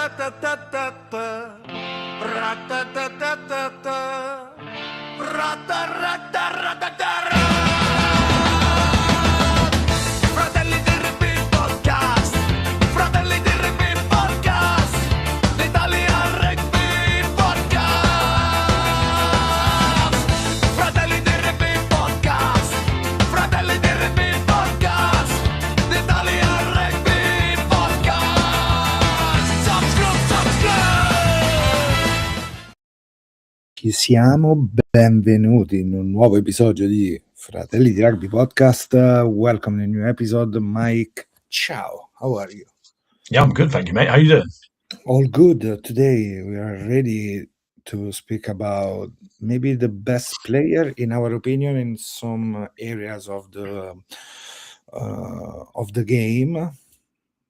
Fratelli di Rugby Podcast, Fratelli di Rugby Podcast, l'Italia Rugby Podcast. Fratelli di Rugby Podcast, Fratelli di Rugby Podcast, l'Italia Rugby Podcast. Subscribe. Chi siamo? Benvenuti in un nuovo episodio di Fratelli di Rugby Podcast. Welcome in a new episode. Mike, ciao. How are you? Yeah, I'm good, thank you, mate. How you doing? All good. Today we are ready to speak about maybe the best player, in our opinion, in some areas of the game.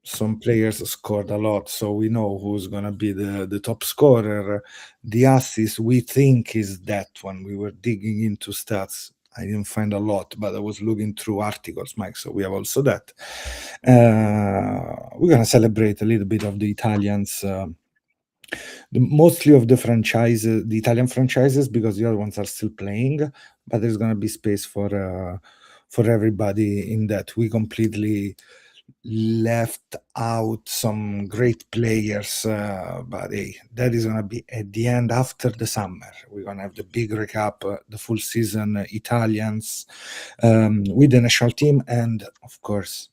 Some players scored a lot, so we know who's gonna be the top scorer. The assist we think is that one. We were digging into stats. I didn't find a lot, but I was looking through articles, Mike. So we have also that. We're gonna celebrate a little bit of the Italians, mostly of the franchises, the Italian franchises, because the other ones are still playing. But there's gonna be space for everybody in that. We completely left out some great players, but hey, that is gonna be at the end after the summer. We're gonna have the big recap, the full season Italians with the national team and of course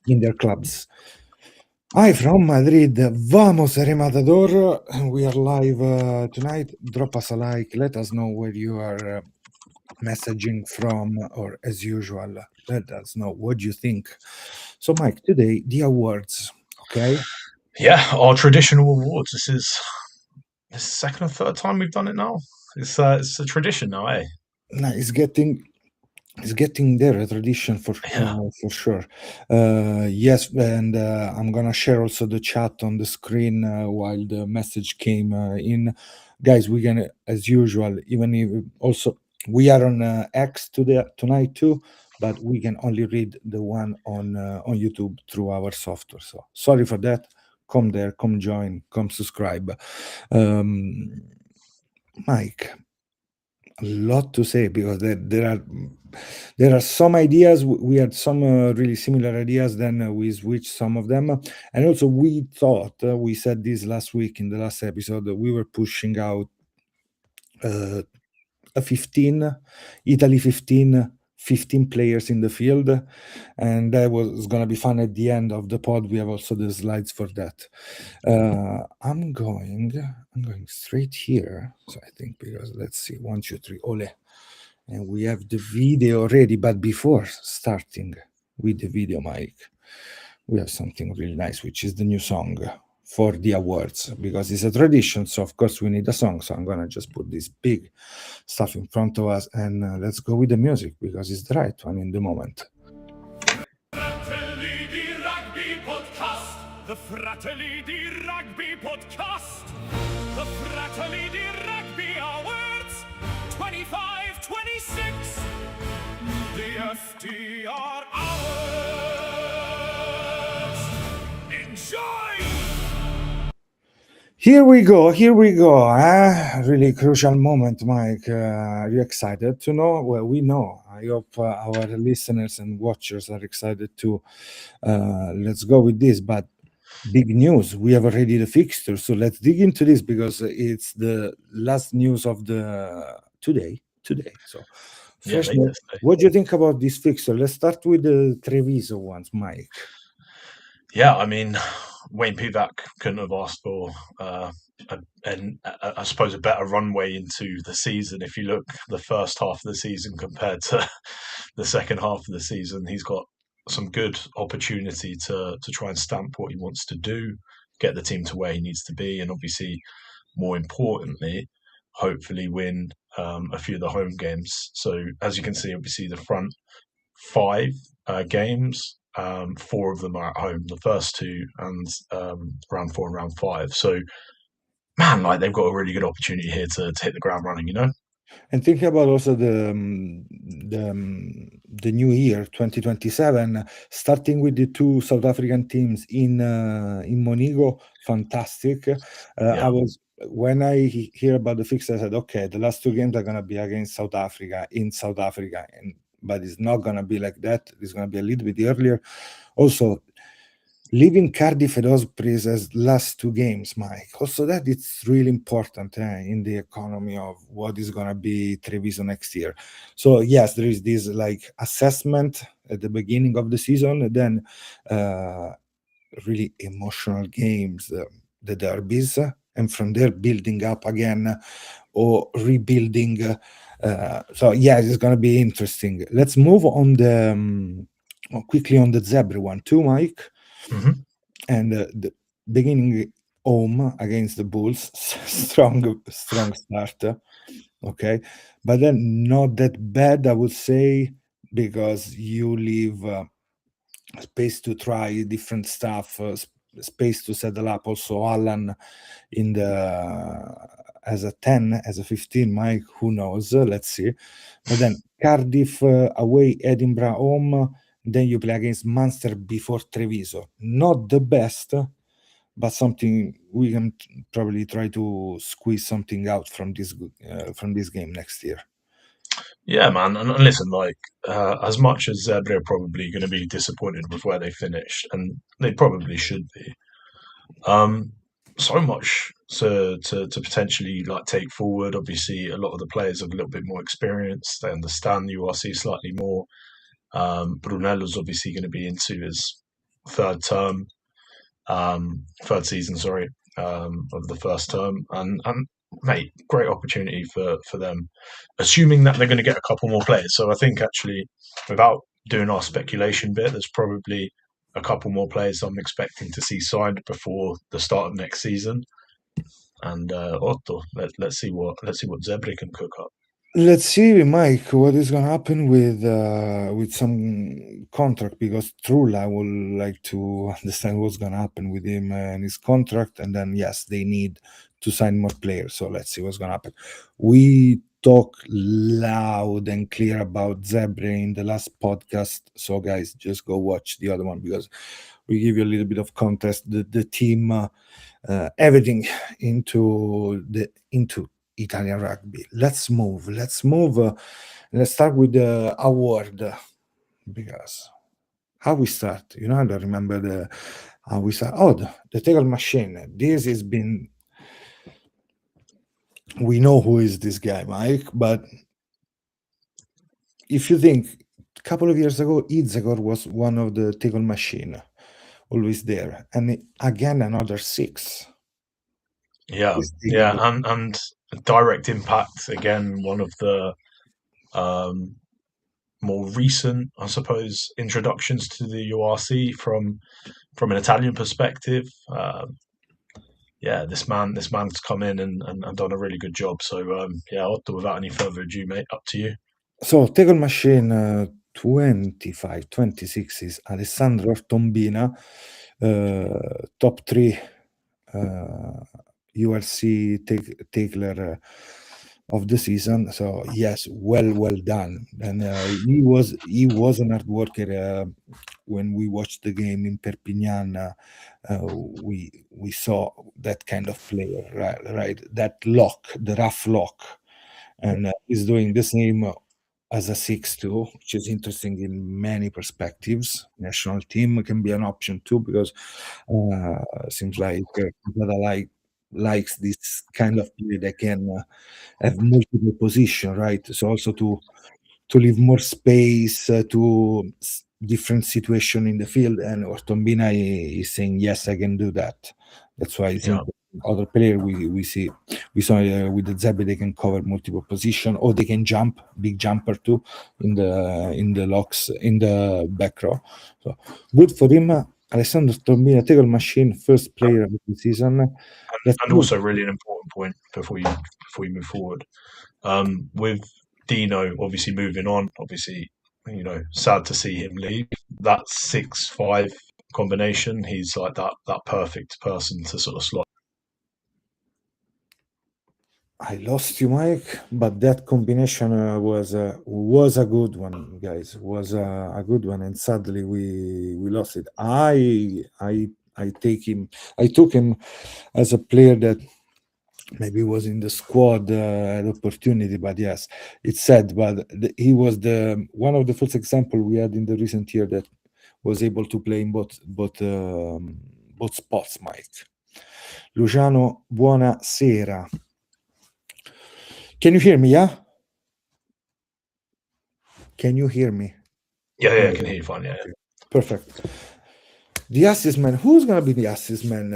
in their clubs. Hi from Madrid, vamos rematador. We are live tonight. Drop us a like, let us know where you are messaging from, or as usual, let us know what you think. So Mike, today the awards, okay? Yeah, our traditional awards. This is the second or third time we've done it now. It's a tradition now, eh? No, it's getting there, a tradition for sure. Yes, and I'm gonna share also the chat on the screen while the message came in. Guys, we're gonna, as usual, even if also we are on X tonight too, but we can only read the one on YouTube through our software. So sorry for that. Come there, come join, come subscribe. Mike, a lot to say because there are some ideas. We had some really similar ideas. Then we switched some of them, and also we thought we said this last week in the last episode that we were pushing out a 15 players in the field, and that was gonna be fun at the end of the pod. We have also the slides for that. I'm going straight here, so I think, because let's see, 1 2 3 ole, and we have the video ready. But before starting with the video, Mike, we have something really nice, which is the new song for the awards, because it's a tradition. So of course we need a song. So I'm gonna just put this big stuff in front of us, and let's go with the music because it's the right one in the moment. Fratelli di Rugby Podcast, the Fratelli di Rugby Podcast, the Fratelli di Rugby Awards 25-26, the Fdr Awards. Enjoy! Here we go. Really crucial moment, Mike. Are you excited to know? Well, we know. I hope our listeners and watchers are excited too. Let's go with this. But big news. We have already the fixture. So let's dig into this because it's the last news of the today. So first, what do you think about this fixture? Let's start with the Treviso ones, Mike. Yeah, I mean, Wayne Pivac couldn't have asked for, I suppose, a better runway into the season. If you look the first half of the season compared to the second half of the season, he's got some good opportunity to try and stamp what he wants to do, get the team to where he needs to be, and obviously, more importantly, hopefully win a few of the home games. So as you can see, obviously the front 5 games, 4 of them are at home, the first 2 and round 4 and round 5. So man, like, they've got a really good opportunity here to hit the ground running, you know? And thinking about also the new year 2027, starting with the two South African teams in Monigo, fantastic. Yeah. I was when I hear about the fixture, I said, okay, the last two games are gonna be against South Africa in South Africa, but it's not gonna be like that. It's gonna be a little bit earlier. Also, leaving Cardiff and Ospreys as last two games, Mike. Also, that it's really important in the economy of what is going to be Treviso next year. So yes, there is this like assessment at the beginning of the season, and then really emotional games, the derbies, and from there building up again or rebuilding. So yeah, it's going to be interesting. Let's move on the quickly on the Zebra one too, Mike. Mm-hmm. And the beginning home against the Bulls, strong start, okay, but then not that bad, I would say, because you leave space to try different stuff, space to settle up. Also, Alan in the as a 10, as a 15, Mike, who knows? Let's see. But then Cardiff away, Edinburgh home. Then you play against Munster before Treviso. Not the best, but something we can probably try to squeeze something out from this game next year. Yeah, man. And listen, like, as much as they're probably going to be disappointed with where they finished, and they probably should be, so much to potentially like take forward. Obviously, a lot of the players have a little bit more experience. They understand the URC slightly more. Brunello's obviously going to be into his third term, third season, sorry, of the first term, and mate, great opportunity for them, assuming that they're going to get a couple more players. So I think actually, without doing our speculation bit, there's probably a couple more players I'm expecting to see signed before the start of next season. And Otto, let's see what Zebre can cook up. Let's see, Mike, what is going to happen with some contract, because truly I would like to understand what's going to happen with him and his contract. And then, yes, they need to sign more players. So let's see what's going to happen. We talk loud and clear about Zebra in the last podcast. So, guys, just go watch the other one, because we give you a little bit of context. The team, everything into Italian rugby. Let's move. Let's start with the award, because how we start, I don't remember how we start. Oh, the tackle machine. This has been. We know who is this guy, Mike, but if you think a couple of years ago, Itzagor was one of the tackle machine, always there, and again another 6. Yeah, yeah, and direct impact again. One of the more recent, I suppose, introductions to the URC from an Italian perspective. Yeah, this man's come in and done a really good job. So yeah, Otto, without any further ado, mate, up to you. So tackle machine 25, 26 is Alessandro Ortombina, top 3 URC tackler of the season. So yes, well done. And he was an hard worker. When we watched the game in Perpignan, we saw that kind of player, right? That lock, the rough lock, and he's doing the same as a 6-2, which is interesting in many perspectives. National team can be an option too, because seems like likes this kind of play that can have multiple position, right? So also to leave more space to different situation in the field, and Ortombina is saying yes, I can do that. That's why it's Yeah. other player we saw with the Zebra, they can cover multiple position, or they can jump, big jumper too, in the locks in the back row. So good for him. Alessandro Ortombina, tackle machine, first player of the season. And also really an important point before you move forward. With Dino obviously moving on, obviously, sad to see him leave. That 6-5 combination, he's like that perfect person to sort of slot. I lost you, Mike, but that combination was a good one, guys. Was a good one, and sadly we lost it. I take him. I took him as a player that maybe was in the squad at opportunity, but yes, it's sad. But he was the one of the first example we had in the recent year that was able to play in both spots, Mike. Luciano, buonasera. Can you hear me? Yeah. Can you hear me? Yeah, I can hear you fine. Yeah. Okay. Perfect. The assist man. Who's gonna be the assist man?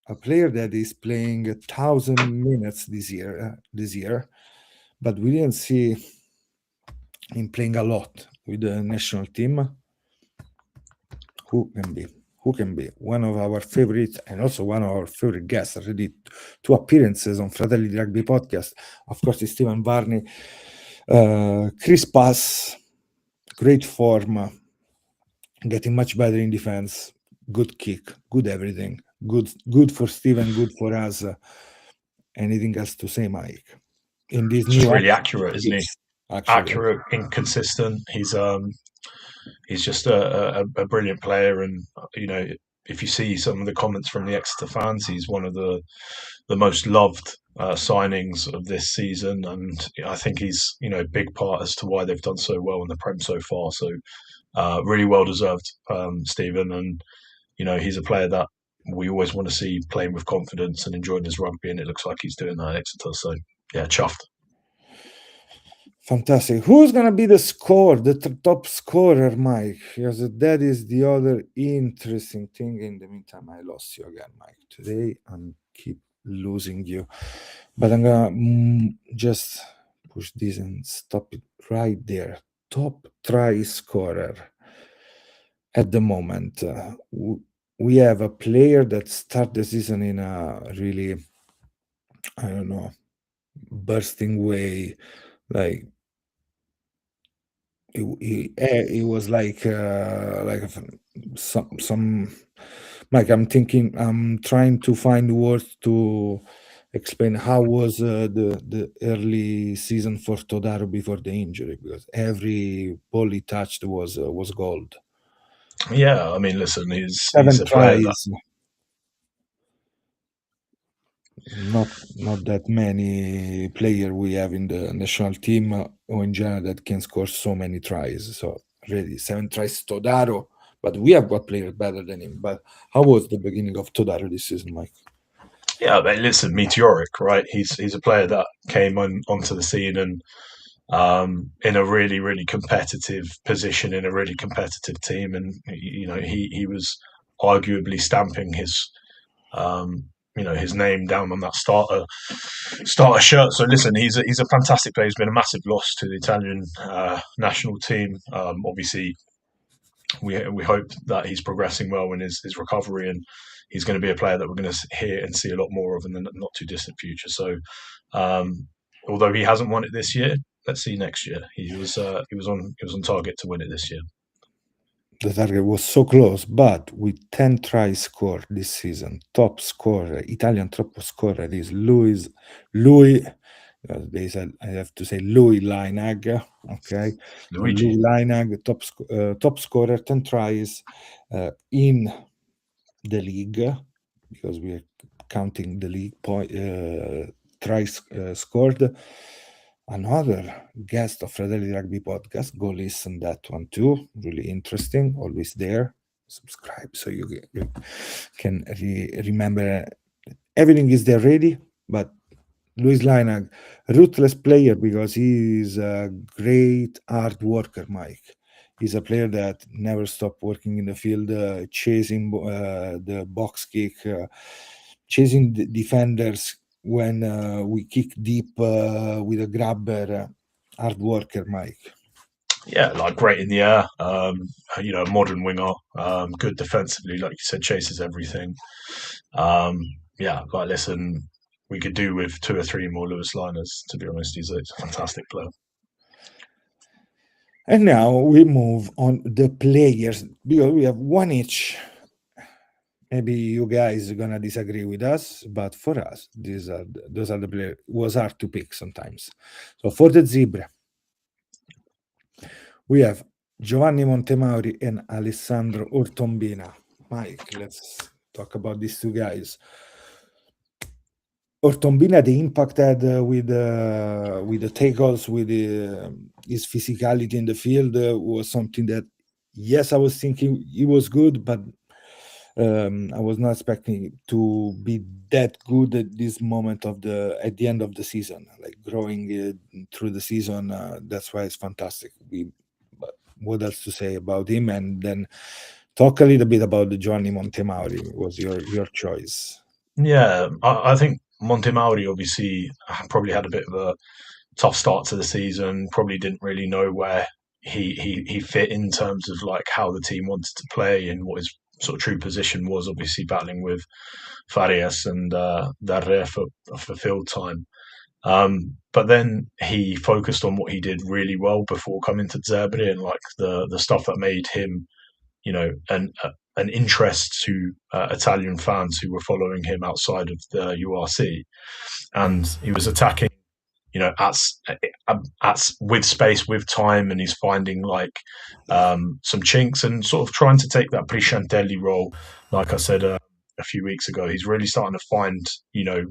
A player that is playing 1,000 minutes this year, but we didn't see him playing a lot with the national team. Who can be? Who can be one of our favorites and also one of our favorite guests? Already 2 appearances on Fratelli Rugby Podcast. Of course, it's Stephen Varney. Chris Pass, great form, getting much better in defense, good kick, good everything, good for Steven, good for us. Anything else to say, Mike? In this Just new really accurate, isn't he? Actually, Accurate, inconsistent. He's just a brilliant player, and if you see some of the comments from the Exeter fans, he's one of the most loved signings of this season, and I think he's a big part as to why they've done so well in the Prem so far. So really well deserved, Stephen, and he's a player that we always want to see playing with confidence and enjoying his rugby, and it looks like he's doing that at Exeter. So yeah, chuffed. Fantastic. Who's gonna be the top scorer, Mike? Because that is the other interesting thing. In the meantime, I lost you again, Mike. Today I'm keep losing you, but I'm gonna just push this and stop it right there. Top try scorer at the moment. We have a player that started the season in a really, I don't know, bursting way, like. It was like some like I'm trying to find words to explain how was the early season for Todaro before the injury, because every ball he touched was gold. Yeah, I mean, listen, he's a player tries. that Not that many player we have in the national team or in general that can score so many tries. So really 7 tries Todaro, but we have got players better than him. But how was the beginning of Todaro this season, Mike? Yeah, but listen, meteoric, right? He's a player that came onto the scene and in a really, really competitive position in a really competitive team, and he was arguably stamping his his name down on that starter shirt. So listen, he's a fantastic player. He's been a massive loss to the Italian national team. Obviously, we hope that he's progressing well in his recovery, and he's going to be a player that we're going to hear and see a lot more of in the not too distant future. So, although he hasn't won it this year, let's see next year. He was on target to win it this year. The target was so close, but with 10 tries scored this season, top scorer, Italian top scorer is Louis. They said I have to say Louis Leinag. Okay, Luigi. Louis Leinag, top scorer, 10 tries in the league, because we are counting the league tries scored. Another guest of Fratelli Rugby Podcast, go listen that one too. Really interesting. Always there. Subscribe so you can remember everything is there ready. But Luis Leinag, ruthless player because he is a great hard worker, Mike. He's a player that never stopped working in the field, chasing the box kick, chasing the defenders when we kick deep with a grabber. Hard worker, Mike. Yeah, like great in the air. Modern winger, good defensively, like you said, chases everything. Listen, we could do with 2 or 3 more Lewis Liners. To be honest, he's a fantastic player. And now we move on the players, because we have one each, Maybe you guys are gonna disagree with us, but for us, those are the players. It was hard to pick sometimes. So for the Zebra, we have Giovanni Montemauri and Alessandro Ortombina. Mike, let's talk about these two guys. Ortombina, the impact had with the tackles, with his physicality in the field was something that, yes, I was thinking he was good, but I was not expecting to be that good at this moment at the end of the season, like growing through the season. That's why it's fantastic. But what else to say about him? And then talk a little bit about the Giovanni Montemauri. Was your choice? Yeah, I think Montemauri obviously probably had a bit of a tough start to the season. Probably didn't really know where he fit in terms of like how the team wanted to play and what his sort of true position was. Obviously battling with Farias and Darre for field time. But then he focused on what he did really well before coming to Zebre and like the stuff that made him, an interest to Italian fans who were following him outside of the URC, and he was attacking, at with space, with time, and he's finding like some chinks and sort of trying to take that Fratelli role. Like I said a few weeks ago, he's really starting to find,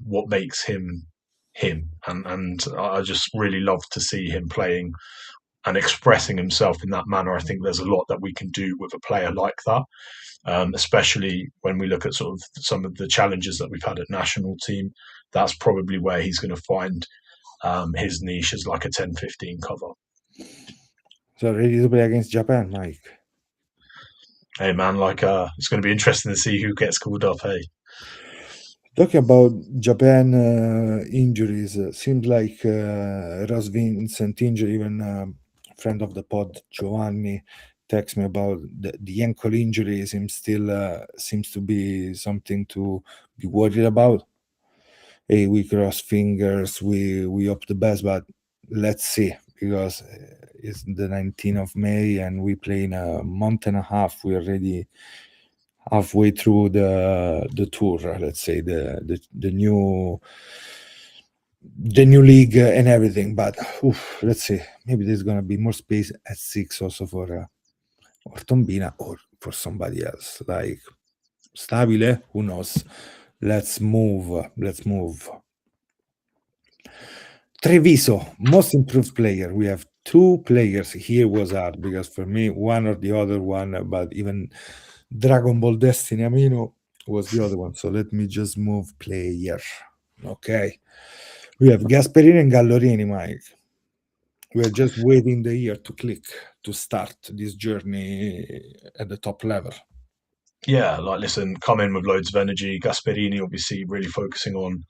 what makes him him, and I just really love to see him playing and expressing himself in that manner. I think there's a lot that we can do with a player like that, especially when we look at sort of some of the challenges that we've had at national team. That's probably where he's going to find his niche as like a 10-15 cover. So ready to play against Japan, Mike? Hey man, it's going to be interesting to see who gets called up. Hey, talking about Japan injuries, seems like Ross Vincent injury. Even friend of the pod Giovanni text me about the ankle injuries. Him still seems to be something to be worried about. Hey, we cross fingers. We hope the best, but let's see, because it's the 19th of May and we play in a month and a half. We're already halfway through the tour. Let's say the new league and everything. But let's see. Maybe there's gonna be more space at 6 also for Ortombina or for somebody else like Stabile. Who knows? Let's move. Treviso, most improved player. We have two players. Here was hard because for me, one or the other one, but even Dragon Ball Destiny Amino was the other one. So let me just move player. Okay. We have Gasperini and Gallorini, Mike. We're just waiting the year to click to start this journey at the top level. Yeah, listen, come in with loads of energy. Gasperini obviously really focusing on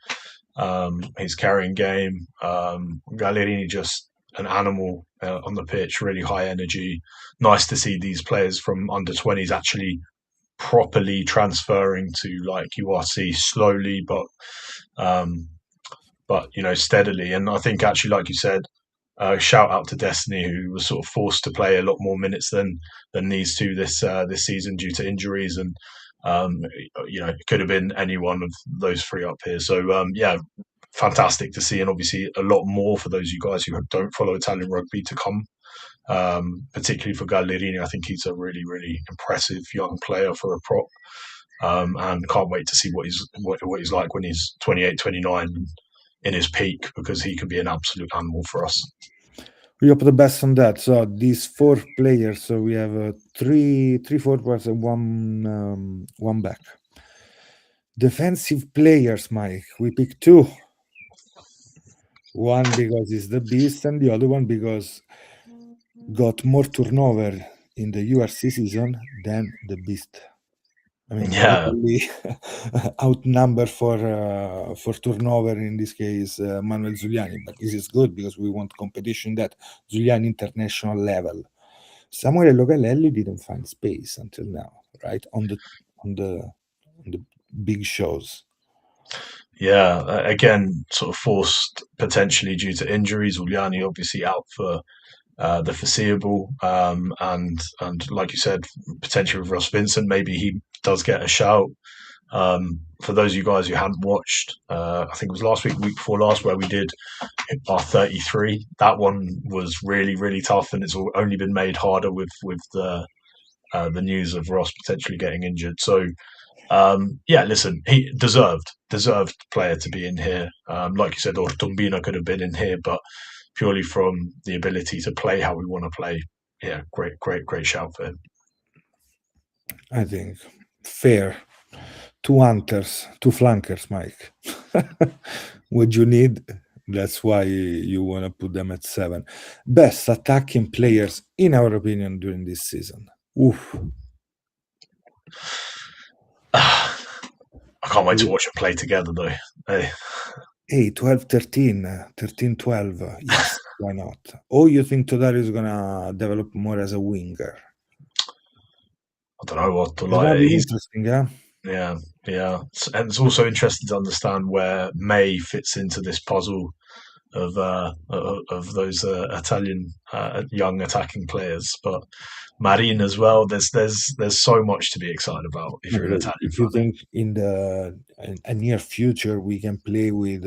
his carrying game. Gallerini just an animal on the pitch, really high energy. Nice to see these players from under 20s actually properly transferring to like URC slowly, but steadily. And I think actually, like you said, shout out to Destiny, who was sort of forced to play a lot more minutes than these two this season due to injuries, and it could have been any one of those three up here. So fantastic to see, and obviously a lot more for those of you guys who don't follow Italian rugby to come. Particularly for Gallerini, I think he's a really, really impressive young player for a prop, and can't wait to see what he's like when he's 28, 29 in his peak, because he could be an absolute animal for us. We hope the best on that. So these four players. So we have three forwards and one back. Defensive players, Mike. We pick two. One because he's the beast, and the other one because got more turnover in the URC season than the beast. I mean, really outnumber for turnover in this case, Manuel Zuliani. But this is good because we want competition that Zuliani international level. Samuele Logalelli didn't find space until now, right? On the big shows. Yeah, again, sort of forced potentially due to injuries. Zuliani obviously out for the foreseeable, and like you said, potentially with Ross Vincent, maybe he does get a shout. For those of you guys who hadn't watched, I think it was last week, week before last, where we did our 33. That one was really, really tough, and it's only been made harder with the news of Ross potentially getting injured. So, listen, he deserved player to be in here. Like you said, or Tumbina could have been in here, but purely from the ability to play how we want to play, yeah, great shout for him. I think fair. 2 hunters, 2 flankers, Mike. What you need, that's why you want to put them at 7. Best attacking players, in our opinion, during this season. Oof. I can't wait to watch them play together, though. Hey, 12-13, 13-12. Yes, why not? Or you think Fdr is going to develop more as a winger? I don't know what to like. like. He's interesting, yeah? Yeah. And it's also interesting to understand where May fits into this puzzle of those Italian young attacking players, but Marin as well. There's so much to be excited about if you're an Italian. If you think in the near future we can play with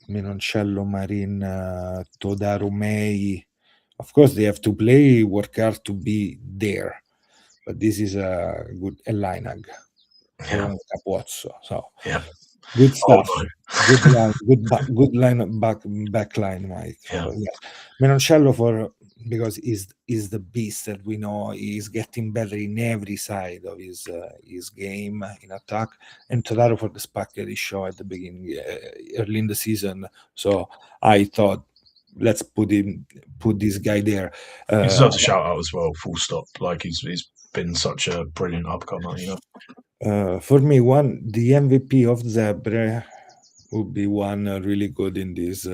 Menoncello, Marin, Todaro, May, of course they have to work hard to be there, but this is a good Elinag. Yeah. Capozzo, so yeah. Good stuff. Good line back line, Mike. Yeah. Menoncello because he's the beast that we know. He's getting better in every side of his game in attack, and Todaro for the spark that he showed at the beginning, early in the season. So I thought, let's put this guy there. He deserves a shout out as well. Full stop. Like he's been such a brilliant upcomer, you know. For me, the MVP of Zebre would be one really good in this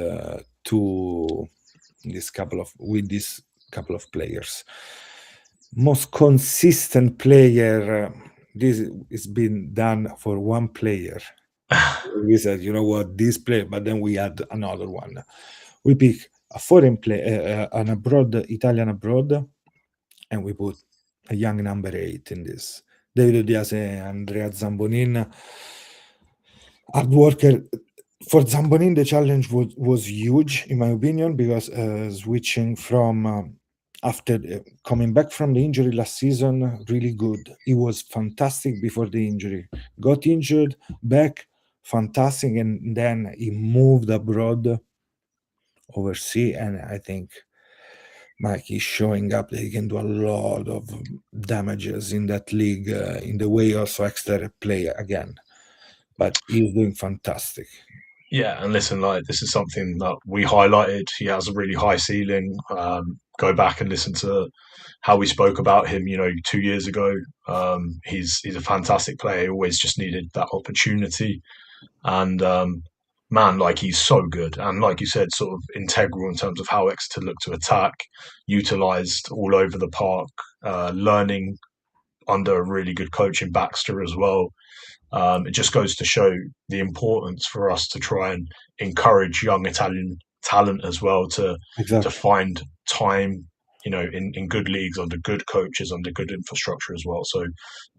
couple of players. Most consistent player. This has been done for one player. We said, you know what, this player, but then we add another one. We pick a foreign player, an Italian abroad, and we put a young number 8 in this. David Diaz and Andrea Zambonin, hard worker. For Zambonin, the challenge was huge, in my opinion, because switching from after coming back from the injury last season, really good. He was fantastic before the injury. Got injured, back, fantastic, and then he moved abroad, overseas, and I think Mike is showing up that he can do a lot of damages in that league, in the way also Exeter play again. But he's doing fantastic. Yeah, and listen, like this is something that we highlighted. He has a really high ceiling. Go back and listen to how we spoke about him, 2 years ago. He's a fantastic player. He always just needed that opportunity. And man, like he's so good, and like you said, sort of integral in terms of how Exeter look to attack, utilised all over the park, learning under a really good coach in Baxter as well. It just goes to show the importance for us to try and encourage young Italian talent as well to find time, in good leagues, under good coaches, under good infrastructure as well. So,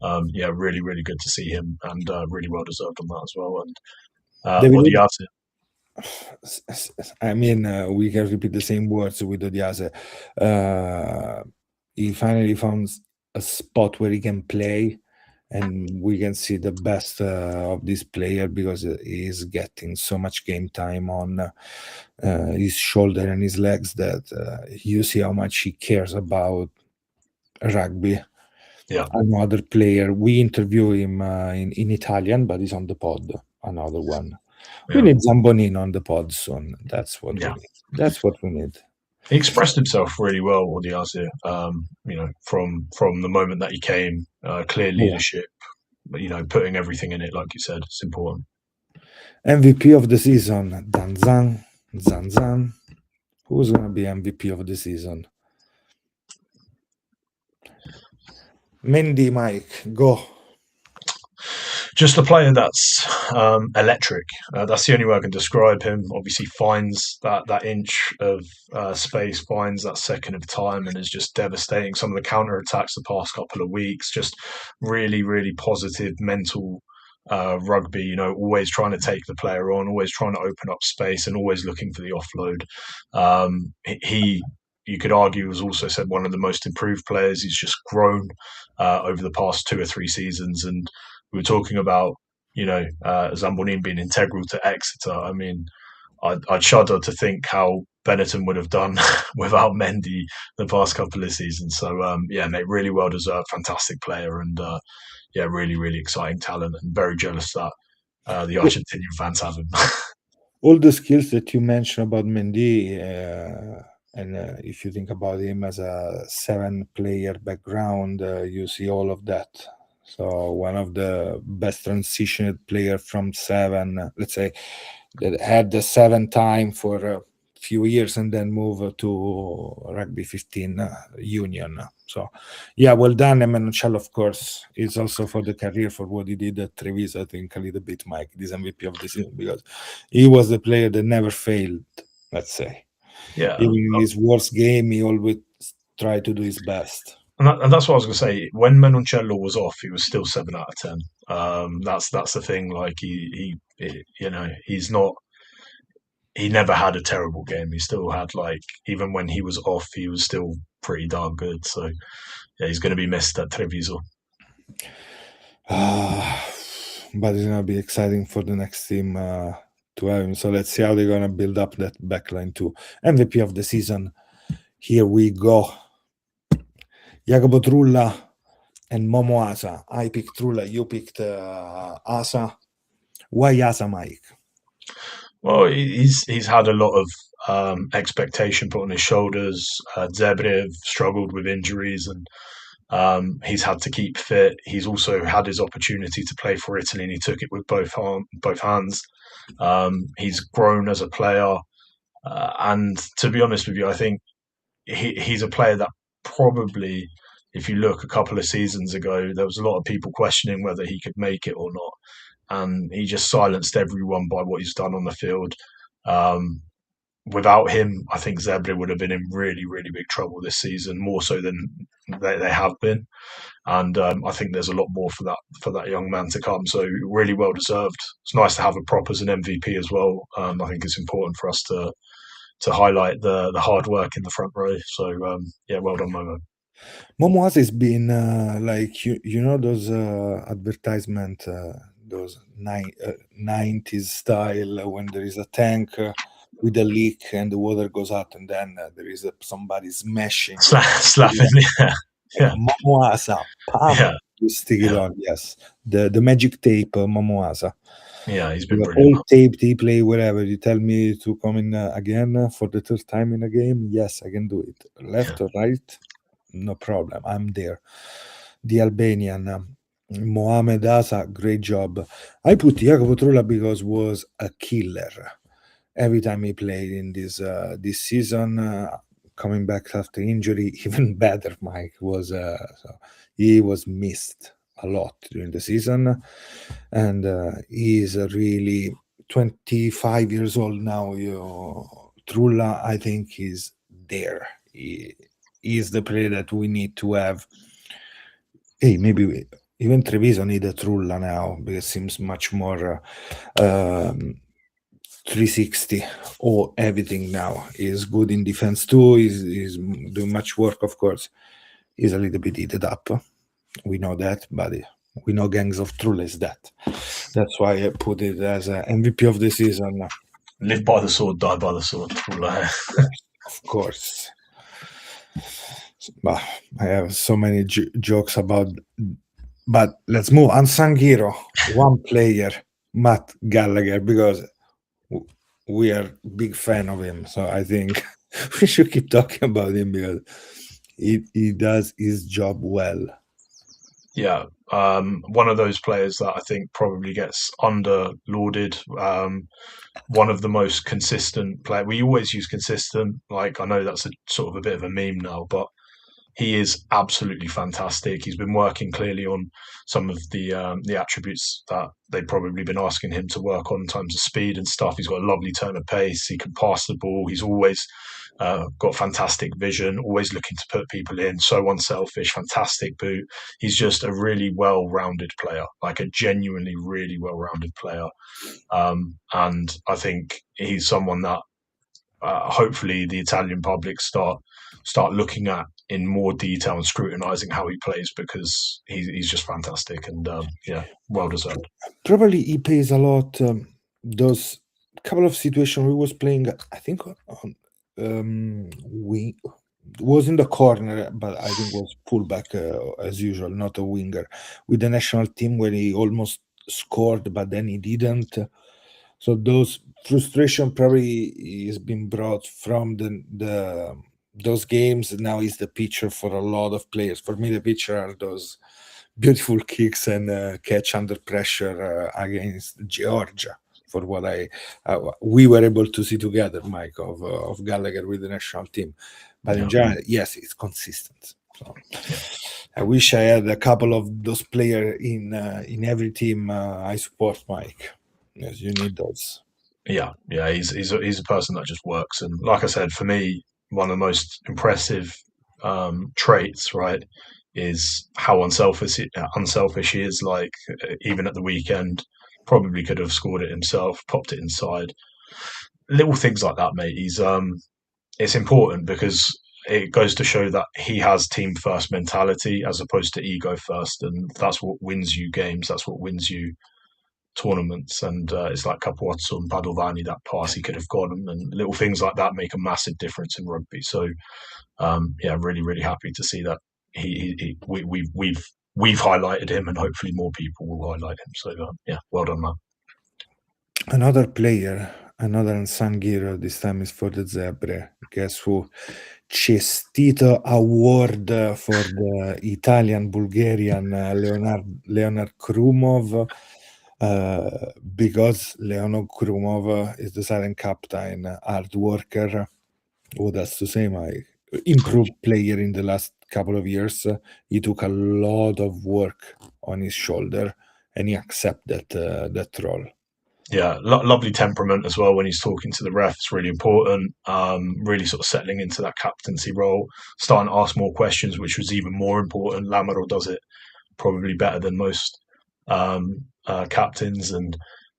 really, really good to see him, and really well deserved on that as well. And Odiase. I mean, we can repeat the same words with Odiase. He finally found a spot where he can play, and we can see the best of this player because he's getting so much game time on his shoulder and his legs that you see how much he cares about rugby. Yeah. Another player, we interview him in Italian, but he's on the pod. Another one. Yeah. We need Zambonin on the pod soon. That's what we need. That's what we need. He expressed himself really well, Odiase. From the moment that he came, clear leadership, putting everything in it, like you said, it's important. MVP of the season, Zanzan. Who's going to be MVP of the season? Mendy, Mike, go. Just a player that's electric. That's the only way I can describe him. Obviously, finds that inch of space, finds that second of time, and is just devastating. Some of the counter attacks the past couple of weeks, just really, really positive mental rugby. You know, always trying to take the player on, always trying to open up space, and always looking for the offload. He, you could argue, was also said one of the most improved players. He's just grown over the past 2 or 3 seasons, and we were talking about Zambonin being integral to Exeter. I mean, I'd shudder to think how Benetton would have done without Mendy the past couple of seasons. So mate, really well deserved, fantastic player, and really, really exciting talent, and very jealous that the Argentinian fans have him. All the skills that you mentioned about Mendy, and if you think about him as a 7-player background, you see all of that. So one of the best transitioned player from 7, let's say, that had the 7 time for a few years and then move to Rugby 15 Union. So, yeah, well done, Emanuel. Of course, it's also for the career, for what he did at Treviso. I think a little bit, Mike, this MVP of the season, because he was the player that never failed, let's say. Yeah. Even in his worst game, he always tried to do his best. And that's what I was going to say. When Menoncello was off, he was still 7 out of 10. That's the thing. Like he never had a terrible game. He still had, like, even when he was off, he was still pretty darn good. So yeah, he's going to be missed at Treviso. But it's going to be exciting for the next team to have him. So let's see how they're going to build up that backline too. MVP of the season. Here we go. Jacopo Trulla and Momo Asa. I picked Trulla. You picked Asa. Why Asa, Mike? Well, he's had a lot of expectation put on his shoulders. Zebre struggled with injuries, and he's had to keep fit. He's also had his opportunity to play for Italy, and he took it with both hands. He's grown as a player, and to be honest with you, I think he's a player that probably, if you look a couple of seasons ago, there was a lot of people questioning whether he could make it or not. And he just silenced everyone by what he's done on the field. Without him, I think Zebre would have been in really, really big trouble this season, more so than they have been. And I think there's a lot more for that young man to come. So really well deserved. It's nice to have a prop as an MVP as well. I think it's important for us to highlight the hard work in the front row. So well done, Momo. Momo Asa has been like those advertisement, those 90s style, when there is a tank with a leak and the water goes out, and then there is somebody smashing, slapping. Yeah. Momo Asa, you stick it on. Yes, the magic tape, Momo Asa. Yeah, he's been brilliant. All taped, he play wherever. You tell me to come in again for the 3rd time in a game. Yes, I can do it. Left or right, no problem. I'm there. The Albanian, Mohamed Asa, great job. I put Jacopo Trulla because was a killer every time he played in this season. Coming back after injury, even better. Mike was so he was missed a lot during the season, and he is really 25 years old now. Trulla, I think, is there. He is the player that we need to have. Hey, maybe even Treviso need a Trulla now, because it seems much more 360 or everything now. He's good in defense too. He's doing much work, of course. He's a little bit heated up. We know that, but we know gangs of Trulla is that. That's why I put it as a MVP of the season. Live by the sword, die by the sword. Of course. But I have so many jokes about. But let's move. Unsung hero, one player, Matt Gallagher, because we are big fan of him. So I think we should keep talking about him, because he does his job well. Yeah, one of those players that I think probably gets under-lauded. One of the most consistent players. We always use consistent. Like, I know that's a sort of a bit of a meme now, but he is absolutely fantastic. He's been working clearly on some of the attributes that they've probably been asking him to work on in terms of speed and stuff. He's got a lovely turn of pace. He can pass the ball. He's always got fantastic vision, always looking to put people in, so unselfish, fantastic boot. He's just a really well-rounded player, like a genuinely really well-rounded player. And I think he's someone that hopefully the Italian public start looking at in more detail and scrutinizing how he plays, because he's just fantastic, and well deserved. Probably he plays a lot. Those couple of situations we was playing, I think we was in the corner, but I think was fullback as usual, not a winger, with the national team where he almost scored, but then he didn't. So those frustration probably is been brought from the those games. Now is the picture for a lot of players. For me, the picture are those beautiful kicks and catch under pressure against Georgia. For what we were able to see together, Mike, of Gallagher with the national team. But in general, yes, it's consistent. So I wish I had a couple of those players in every team I support, Mike. Yes, you need those. Yeah, he's a person that just works, and like I said, for me, one of the most impressive traits, right, is how unselfish he is. Like, even at the weekend, probably could have scored it himself, popped it inside. Little things like that, mate. It's important, because it goes to show that he has team first mentality as opposed to ego first, and that's what wins you games. That's what wins you tournaments. And it's like Capuozzo and Padovani, that pass he could have got him, and little things like that make a massive difference in rugby. So really, really happy to see that we've highlighted him, and hopefully more people will highlight him. So well done, man. Another player, another unsung hero, this time is for the Zebre. Guess who? Cestito Award for the Italian-Bulgarian Leonard Krumov, because Leonard Krumov is the silent captain, hard worker. What else to say, Mike? Improved player in the last couple of years. He took a lot of work on his shoulder, and he accepted that role. Yeah, lovely temperament as well when he's talking to the ref. It's really important. Really sort of settling into that captaincy role, starting to ask more questions, which was even more important. Lamaro does it probably better than most captains, and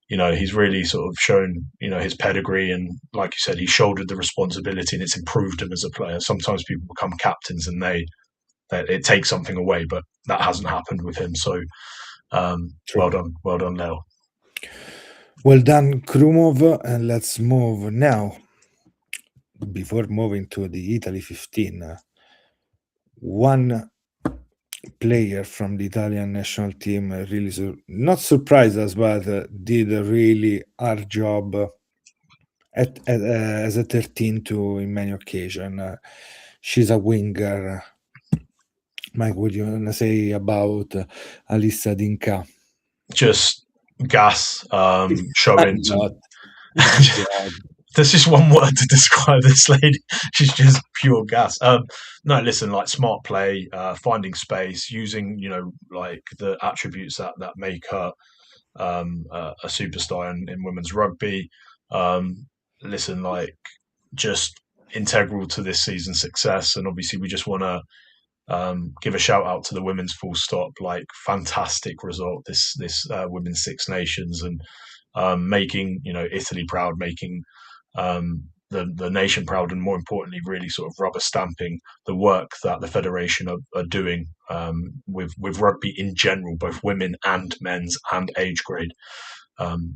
he's really sort of shown his pedigree, and like you said, he shouldered the responsibility, and it's improved him as a player. Sometimes people become captains and it takes something away, but that hasn't happened with him. So well done, Leo. Well done, Krumov. And let's move now. Before moving to the Italy 15, one player from the Italian national team really not surprised us, but did a really hard job as a 13 in many occasions. She's a winger. Mike, what do you want to say about Alissa Dinka? Just gas, showing. There's just one word to describe this lady. She's just pure gas. No, listen, like smart play, finding space, using like the attributes that make her a superstar in women's rugby. Listen, like just integral to this season's success, and obviously we just want to give a shout out to the women's full stop. Like, fantastic result this women's Six Nations, and making Italy proud, making the nation proud, and more importantly, really sort of rubber stamping the work that the federation are doing with rugby in general, both women and men's and age grade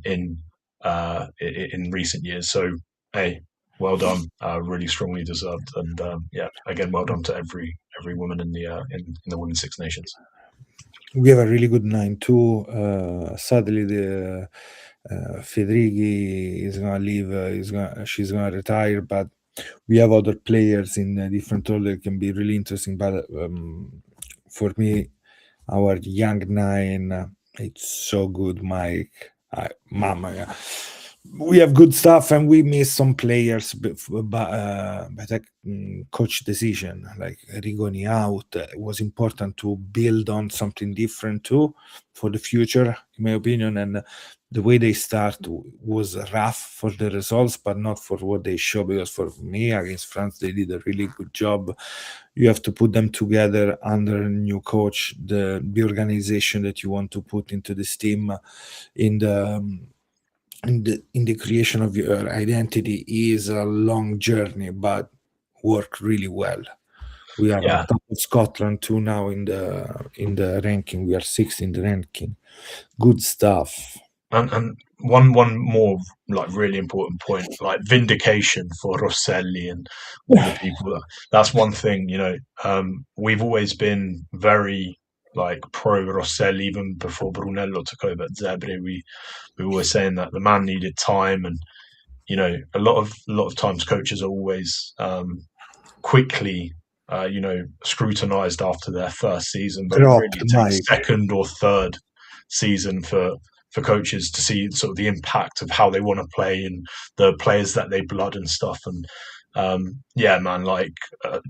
in recent years. So hey, well done, really strongly deserved, and again, well done to every woman in the Women's Six Nations. We have a really good 9-2. Sadly, the Fedrighi is gonna leave. She's gonna retire, but we have other players in a different role that can be really interesting. But for me, our young 9, it's so good, Mike. Mama, we have good stuff, and we miss some players, but coach decision, like Rigoni out, it was important to build on something different too for the future, in my opinion. And the way they start was rough for the results, but not for what they show. Because for me, against France, they did a really good job. You have to put them together under a new coach. The organization that you want to put into this team in the creation of your identity is a long journey, but work really well. We are on top of Scotland too now in the ranking. We are sixth in the ranking. Good stuff. And one more like really important point, like vindication for Rosselli and all the people. That's one thing, we've always been very like pro Rosselli even before Brunello took over at Zebre. We were saying that the man needed time, and a lot of times coaches are always quickly scrutinized after their first season, but Dropped, it really takes second or third season for coaches to see sort of the impact of how they want to play and the players that they blood and stuff. And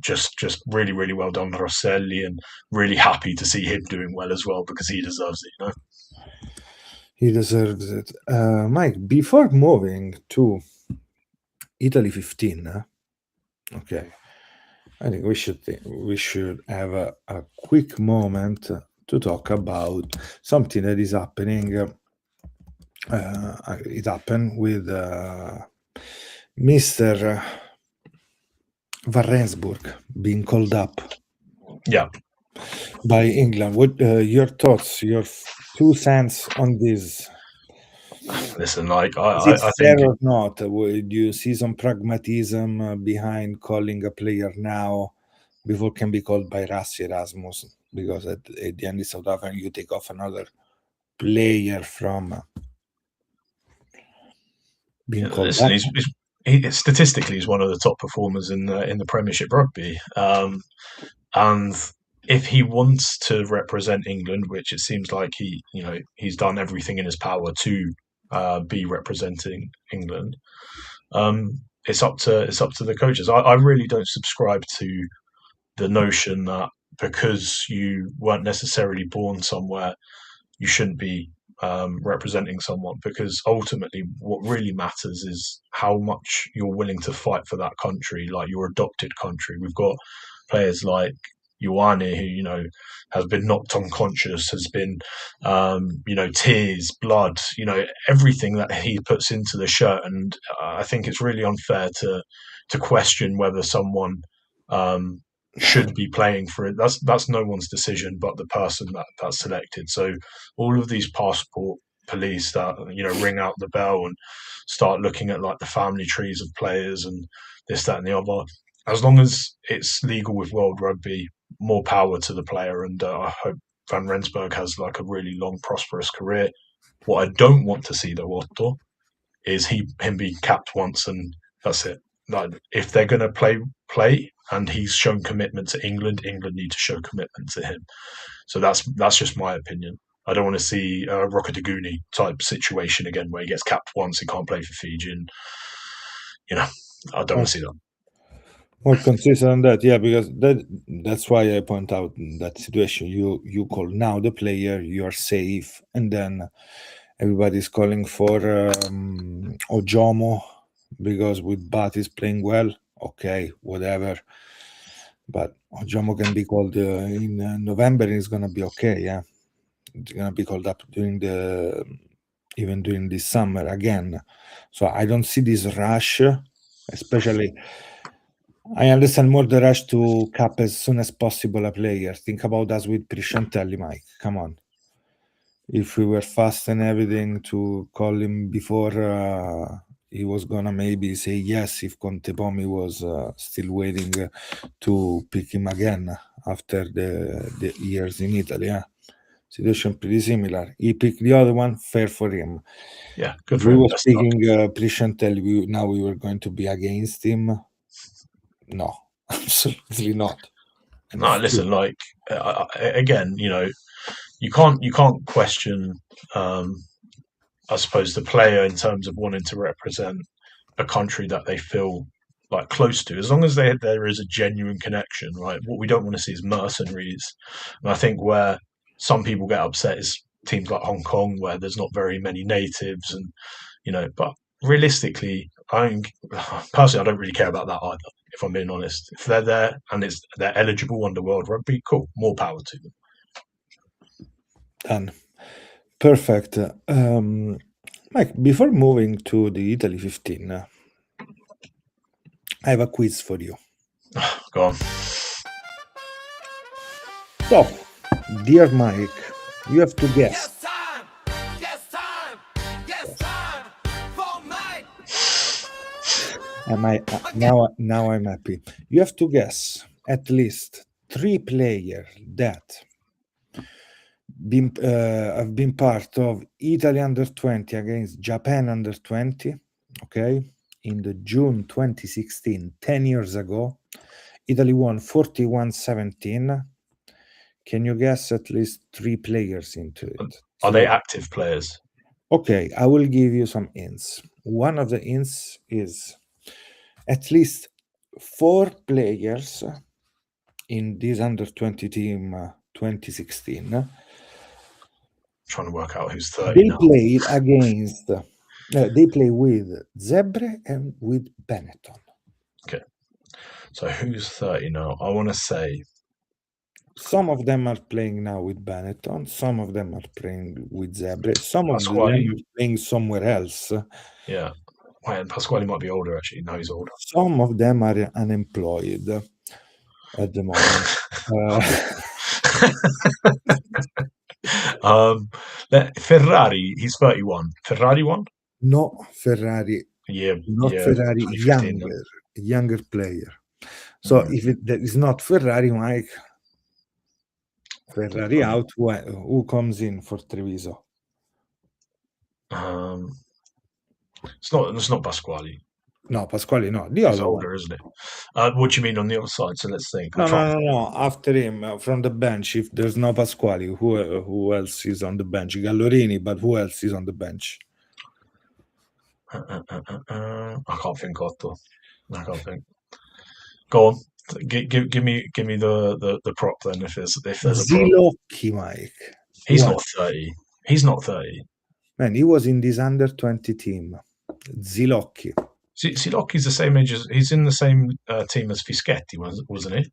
just really, really well done, Rosselli, and really happy to see him doing well as well, because he deserves it, He deserves it. Mike, before moving to Italy 15, okay, I think we should have a quick moment to talk about something that is happening. It happened with Mr. Van Rensburg being called up. Yeah. By England. What your thoughts, your 2 cents on this? Listen, like is it fair or not? Would you see some pragmatism behind calling a player now before can be called by Rassi Erasmus? Because at the end of South Africa, you take off another player from being called. Listen, statistically, he's one of the top performers in the Premiership Rugby, and if he wants to represent England, which it seems like he's done everything in his power to be representing England, it's up to the coaches. I really don't subscribe to the notion that because you weren't necessarily born somewhere, you shouldn't be representing someone, because ultimately what really matters is how much you're willing to fight for that country, like your adopted country. We've got players like Ioane, who has been knocked unconscious, has been tears, blood, everything that he puts into the shirt, and I think it's really unfair to question whether someone should be playing for it. That's no one's decision but the person that's selected. So all of these passport police that ring out the bell and start looking at like the family trees of players and this, that, and the other, as long as it's legal with World Rugby, more power to the player. And I hope Van Rensburg has like a really long, prosperous career. What I don't want to see, though, Otto, is him being capped once and that's it. Like, if they're going to play, and he's shown commitment to England need to show commitment to him. So that's just my opinion. I don't want to see a Rokoduguni type situation again where he gets capped once, he can't play for Fiji, and I don't want to see that. More consistent on that, yeah, because that's why I point out that situation. You call now the player, you are safe, and then everybody's calling for Ojomo because with Bat is playing well. Okay, whatever. But Ojomo can be called in November, and it's gonna be okay. Yeah, it's gonna be called up even during this summer again. So I don't see this rush, especially. I understand more the rush to cap as soon as possible a player. Think about us with Fratelli, Mike. Come on. If we were fast and everything to call him before he was gonna maybe say yes if Contepomi was still waiting to pick him again after the years in Italy. Yeah. Situation pretty similar. He picked the other one, fair for him. Yeah, good if for we him. were speaking Fratelli, now we were going to be against him. No, absolutely not. No, listen, like again, you can't question, I suppose, the player in terms of wanting to represent a country that they feel like close to, as long as there is a genuine connection, right? What we don't want to see is mercenaries, and I think where some people get upset is teams like Hong Kong where there's not very many natives, and but realistically, personally, I don't really care about that either. If I'm being honest, if they're there and they're eligible under World Rugby, cool, more power to them. Done. Perfect. Mike, before moving to the Italy 15, I have a quiz for you. Go on. So, dear Mike, you have to guess. Yes, time for Mike. Now I'm happy. You have to guess at least 3 players that have been part of Italy under 20 against Japan under 20. Okay, in the June 2016, 10 years ago, Italy won 41-17. Can you guess at least 3 players into it? Are they active players? Okay, I will give you some hints. One of the hints is at least 4 players in this under 20 team 2016. Trying to work out who's 30 They now. played against. They play with Zebre and with Benetton. Okay, so who's 30 now? I want to say some of them are playing now with Benetton. Some of them are playing with Zebre. Some of them Pasquale. are playing somewhere else. Yeah. Wait, Pasquale might be older, actually. No, he's older. Some of them are unemployed at the moment. Ferrari, he's 31. Ferrari won? No, Ferrari. Yeah, Not yeah, Ferrari, 2015, younger player. So if that is not Ferrari, Mike, Ferrari out, who comes in for Treviso? It's not Pasquale. No, Pasquale, no. The He's other older, one. isn't it? What do you mean on the other side? So let's think. No. After him, from the bench, if there's no Pasquale, who else is on the bench? Gallorini, but who else is on the bench? I can't think, Otto. I can't think. Go on. Give me the prop then if there's a prop. Zilocchi, Mike. He's not 30. He's not 30. Man, he was in this under 20 team. Zilocchi. Zilocchi's the same age as he's in the same team as Fischetti, wasn't he?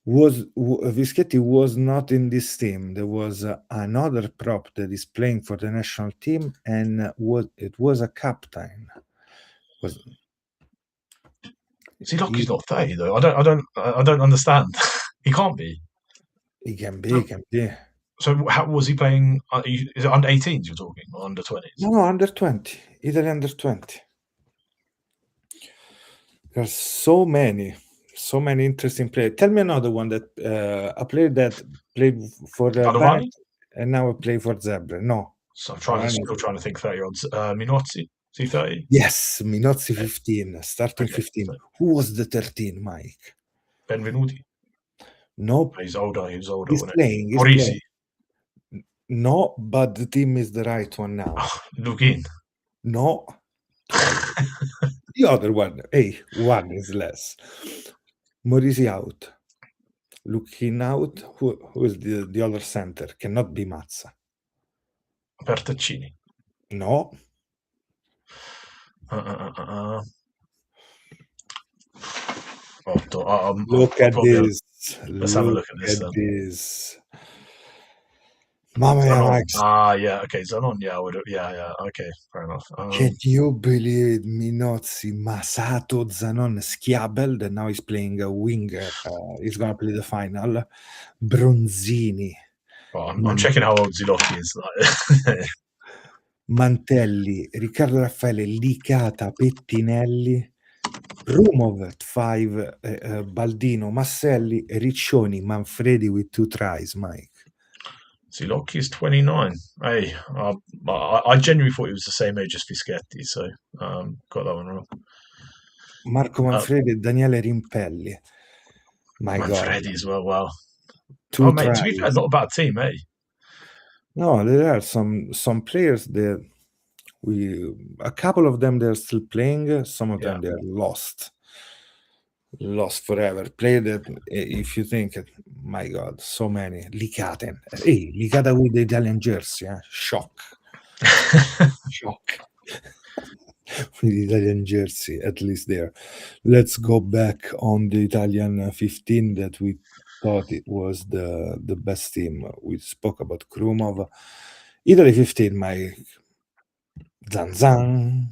Fischetti was not in this team. There was another prop that is playing for the national team, and it was a captain. Zilocchi's not 30 though. I don't understand. He can't be. He can be. So how was he playing? Is it under 18s you're talking, or under 20s? No, under 20. Italy under 20. There's so many interesting players. Tell me another one that a player that played for the and now play for Zebre. No. So I'm still trying to think 30-year-olds. Minozzi, is he 30? Yes, Minozzi 15, starting 15. So. Who was the 13, Mike? Benvenuti. No. He's older. He was older. He's playing. Playing. No, but the team is the right one now. Lugin. No. The other one. Hey, one is less. Morisi out. Looking out. Who is the other center? Cannot be Mazza. Bertaccini. No. Look at this. Let's have a look at this. Mama yeah, okay, Zanon, yeah, okay, fair enough. Can you believe Minozzi, Masato, Zanon, Schiabel, that now he's playing a winger, he's going to play the final, Bronzini. I'm checking how old Zilocchi is. Mantelli, Riccardo Raffaele, Licata, Pettinelli, Rumov at 5, Baldino, Masselli, Riccioni, Manfredi with 2 tries, Mike. Zilocchi is 29. Hey, I genuinely thought he was the same age as Fischetti, so got that one wrong. Marco Manfredi, Daniele Rimpelli. Manfredi as well, wow. 2 mate, tries. to be fair, not a bad team, eh? No, there are some players that a couple of them they're still playing, some of them they're lost. lost forever. Play that if you think, my God, so many. Licaten. Hey, Licata with the Italian jersey. Shock. Shock. With the Italian jersey, at least there. Let's go back on the Italian 15 that we thought it was the best team. We spoke about Krumov. Italy 15, my Zanzan.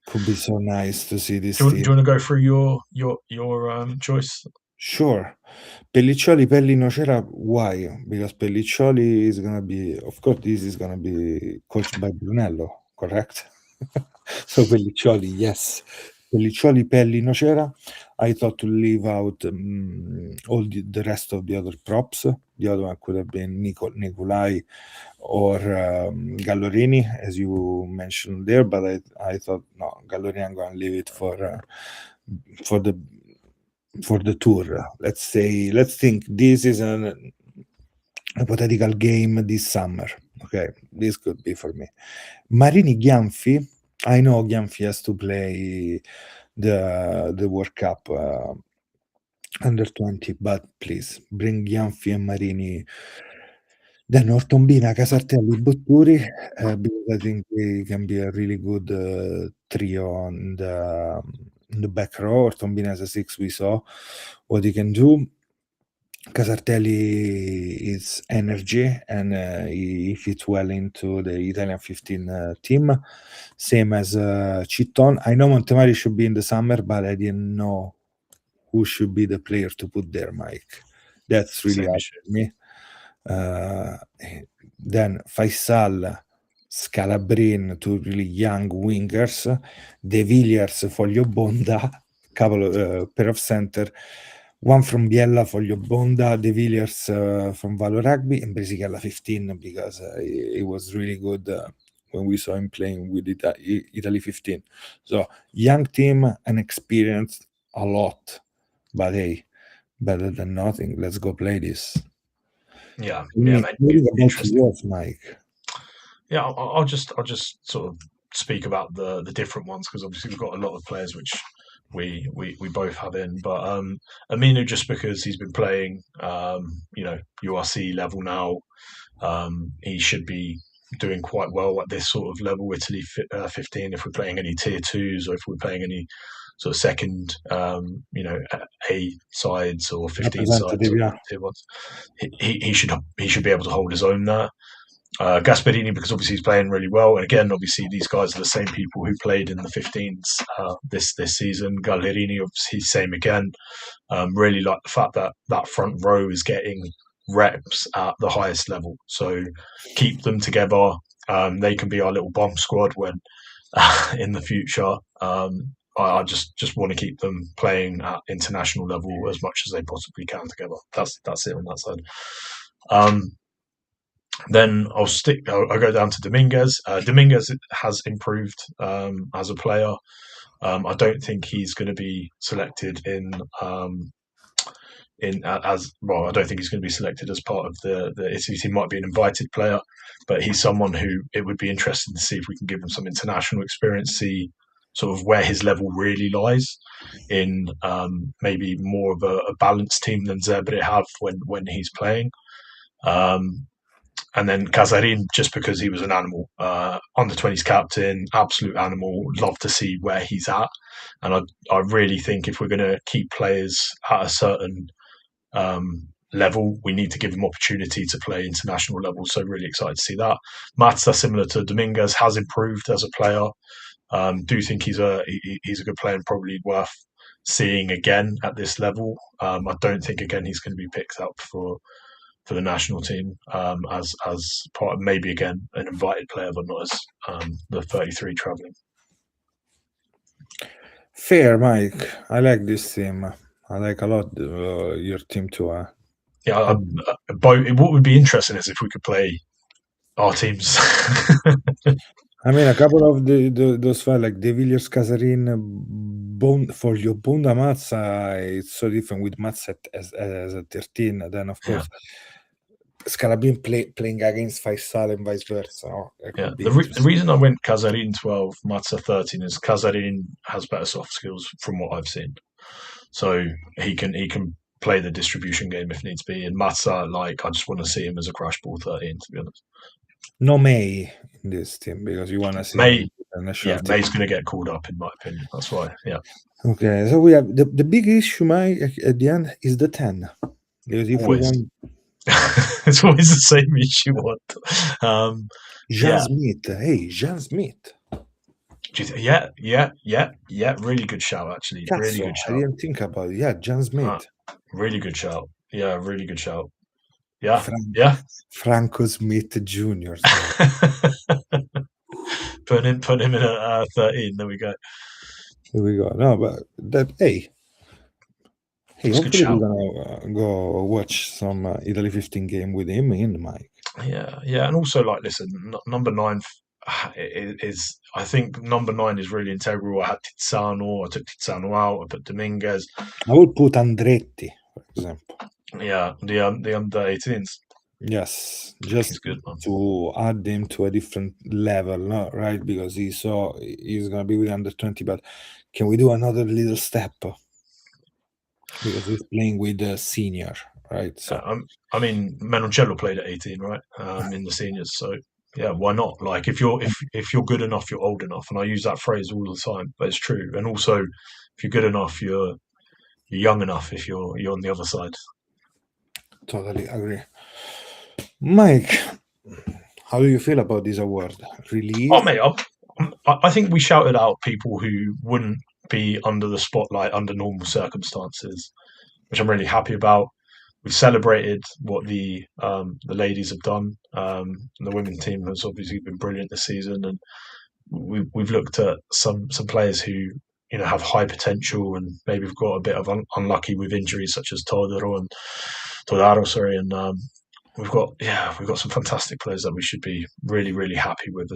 Could be so nice to see this Do you team. want to go through your choice? Sure. Pelliccioli, Pelli, Nocera, why? Because Pelliccioli is going to be, of course, this is going to be coached by Brunello, correct? So Pelliccioli, yes. Pelliccioli, Pelli, Nocera. I thought to leave out all the rest of the other props. The other one could have been Nicolai or Gallorini, as you mentioned there, but I thought, no, Gallorini, I'm going to leave it for the tour. Let's think this is an hypothetical game this summer. Okay, this could be for me. Marini Ghianfi. I know Ghianfi has to play the World Cup under 20, but please bring Ghianfi and Marini. Then Ortombina, Casartelli, Botturi, because I think they can be a really good trio on the back row. Ortombina as a 6, we saw what he can do. Casartelli is energy, and he fits well into the Italian 15 team. Same as Citton. I know Montemari should be in the summer, but I didn't know who should be the player to put there, Mike. That's really hard for me. Then Faisal, Scalabrin, two really young wingers. De Villiers, Foglio Bonda, pair of center. One from Biella, Foglio Bonda, De Villiers from Valo Rugby, and Brisichella 15 because he was really good when we saw him playing with Italy 15. So young team and experienced a lot, but hey, better than nothing. Let's go play this. Yeah, Mike. Yeah, I'll just sort of speak about the different ones because obviously we've got a lot of players which we both have in, but Aminu, just because he's been playing URC level now, he should be doing quite well at this sort of level. Italy 15, if we're playing any tier 2s or if we're playing any sort of second A sides or 15 sides or tier 1s, he should be able to hold his own there. Gasperini, because obviously he's playing really well, and again, obviously these guys are the same people who played in the 15s this season. Gallerini, obviously, same again. Really like the fact that front row is getting reps at the highest level, so keep them together. They can be our little bomb squad when in the future. I just want to keep them playing at international level as much as they possibly can together. That's it on that side. Then I'll go down to Dominguez. Dominguez has improved as a player. I don't think he's going to be selected I don't think he's going to be selected as part of the Italy team. Might be an invited player, but he's someone who it would be interesting to see if we can give him some international experience, see sort of where his level really lies in maybe more of a balanced team than Zebre have when he's playing. And then Casarin, just because he was an animal, under 20s captain, absolute animal. Love to see where he's at, and I really think if we're going to keep players at a certain level, we need to give them opportunity to play international level. So really excited to see that. Matza, similar to Dominguez, has improved as a player. Do think he's a good player and probably worth seeing again at this level. I don't think again he's going to be picked up for the national team as part of maybe again an invited player, but not as the 33 travelling. Fair, Mike. I like this team. I like a lot your team too. Yeah, what would be interesting is if we could play our teams. I mean, a couple of those five, like De Villiers, Casarin, Foglio, Bonda, Mazza, it's so different with Mazza as a 13. Then, of course, Scalabrin playing against Faisal and vice versa. Yeah, the reason I went Casarin 12, Matza 13 is Casarin has better soft skills from what I've seen, so he can play the distribution game if needs be. And Matza, like, I just want to see him as a crash ball 13, to be honest. No May in this team because you want to see May. National team. May's going to get called up in my opinion. That's why. Yeah. Okay, so we have the big issue, Mike, at the end is the 10. Because if Always. we want it's always the same issue. Jean Smith. Hey, Jean Smith. Yeah. Really good shout, actually. Cazzo, really good shout. I didn't think about it. Yeah, Jean Smith. Really good shout. Yeah, really good shout. Yeah, Franco Smith Jr. put him in at 13. There we go. No, but hey, hopefully we're gonna go watch some Italy 15 game with him in, Mike. Yeah, and also, like, listen, number 9 is I think number 9 is really integral. I had Tizzano. I took Tizzano out. I put Dominguez. I would put Andretti, for example. Yeah, the under 18s. Yes, just good, to add him to a different level, no? Right? Because he's gonna be with under 20. But can we do another little step? Because he's playing with the senior, right? So I mean, Menoncello played at 18, right? In the seniors, so yeah, why not? Like, if you're good enough, you're old enough, and I use that phrase all the time, but it's true. And also, if you're good enough, you're young enough. If you're on the other side. Totally agree, Mike. How do you feel about this award? Really? Oh, mate, I think we shouted out people who wouldn't be under the spotlight under normal circumstances, which I'm really happy about. We celebrated what the ladies have done. The women's team has obviously been brilliant this season, and we've looked at some players who have high potential and maybe have got a bit of unlucky with injuries, such as Todaro, and we've got some fantastic players that we should be really, really happy with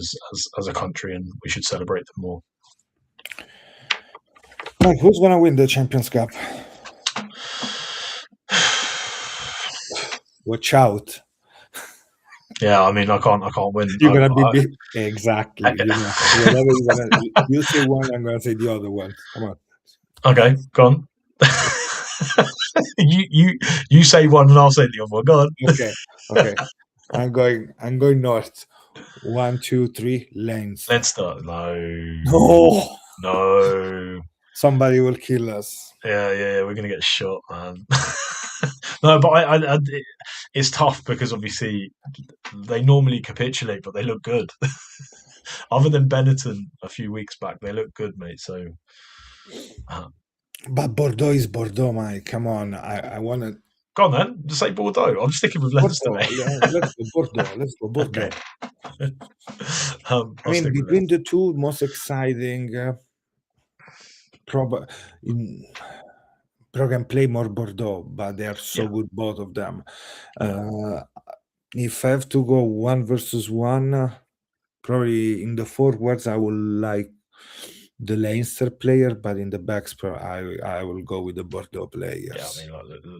as a country, and we should celebrate them more. Mike, who's gonna win the Champions Cup? Watch out! Yeah, I mean, I can't win. You're gonna be big. Exactly. You say one, I'm gonna say the other one. Come on. Okay, go on. you say one and I'll say the other one. Go on. Okay. I'm going north. 1, 2, 3, Lens. Leinster. No. Somebody will kill us. Yeah. We're gonna get shot, man. No, but it's tough because obviously they normally capitulate, but they look good. Other than Benetton a few weeks back, they look good, mate. So. But Bordeaux is Bordeaux, Mike. Come on, I want to. Go on then, just say Bordeaux. I'm sticking with Leinster, mate. Let's go Bordeaux. Okay. I mean, between the two most exciting, can play more Bordeaux, but they are so good, both of them. If I have to go 1 versus 1, probably in the forwards, I will like the Leinster player, but in the backs, I will go with the Bordeaux players. Yeah, I mean,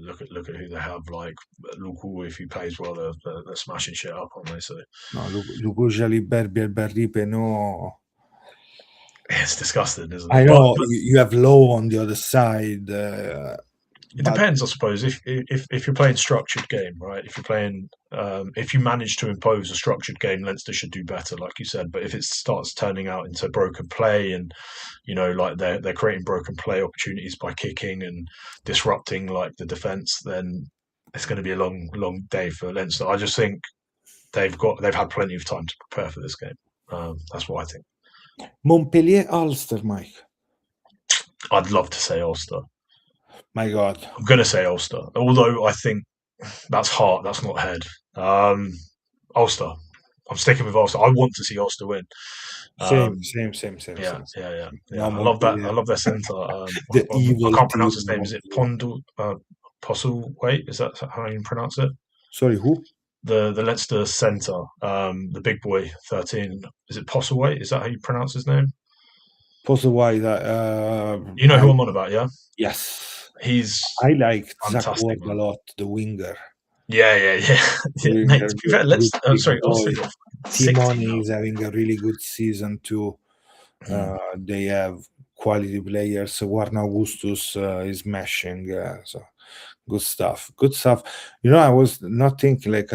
like, look at who they have. Like, Luku, if he plays well, they're smashing shit up, aren't they? So no, Luku, Jalibert, Barry, Penaud. It's disgusting, isn't it? I know, but you have Low on the other side. It depends, I suppose. If you're playing structured game, right? If you're playing, if you manage to impose a structured game, Leinster should do better, like you said. But if it starts turning out into broken play, and like they're creating broken play opportunities by kicking and disrupting like the defence, then it's going to be a long day for Leinster. I just think they've had plenty of time to prepare for this game. That's what I think. Montpellier, Ulster, Mike. I'd love to say Ulster. My God. I'm going to say Ulster, although I think that's heart, that's not head. Ulster. I'm sticking with Ulster. I want to see Ulster win. Same. Yeah. I love that. I love their centre. I can't pronounce his name. Is it Postlethwaite? Is that how you pronounce it? Sorry, who? The Leinster centre, the big boy, 13. Is it Postlethwaite? Is that how you pronounce his name? Postlethwaite. You know who I'm on about, yeah? Yes. I like Zach Ward a lot, the winger. Yeah. Mate, to be fair, Austin got 60 Timoni now. is having a really good season too. They have quality players. Warner Augustus is smashing. So good stuff. I was not thinking like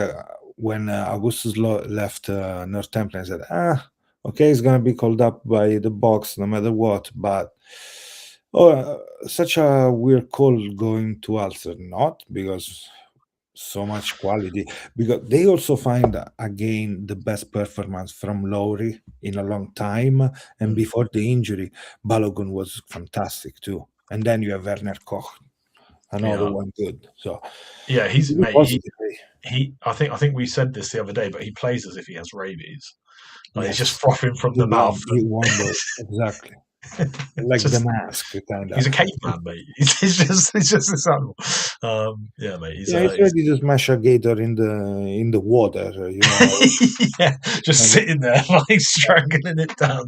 when Augustus left Northampton, I said, okay, he's gonna be called up by the box no matter what. But such a weird call going to Ulster, not because so much quality, because they also find again the best performance from Lowry in a long time, and before the injury Balogun was fantastic too, and then you have Werner Koch, another one good. So yeah, he's really mate. positive. I think we said this the other day, but he plays as if he has rabies. Like he's just Yes, frothing from the mouth. he wonder exactly. Like Just- the mask, kind of. He's a caveman, mate. He's just this animal. Yeah, mate. He's ready to smash a gator in the water, yeah, just sitting there like strangling it down.